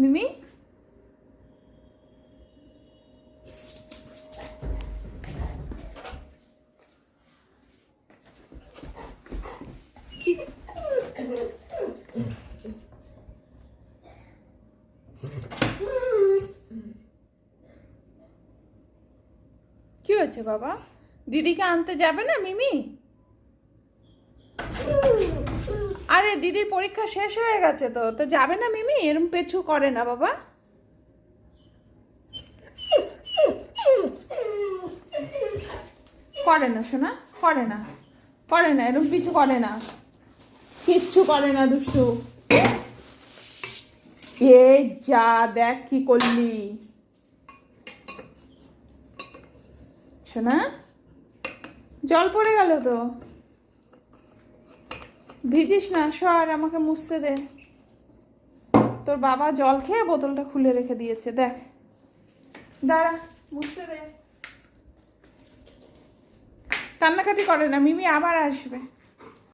মিমি কি কি হচ্ছে বাবা? দিদিকে আনতে যাবে না মিমি? আরে দিদির পরীক্ষা শেষ হয়ে গেছে তো, তো যাবে না মিমি? এরম পেছু করে না বাবা। করে না শোনা, করে না, করে না, এরম কিছু করে না, কিচ্ছু করে না দুষ্টু। এই যা দেখ কি করলি শোনা, জল পড়ে গেল তো, ভিজিস না, সর আমাকে মুছতে দে। তোর বাবা জল খেয়ে বোতলটা খুলে রেখে দিয়েছে, দেখ, দাঁড়া মুছতে দে। কান্নাকাটি করে না মিমি, আবার আসবে।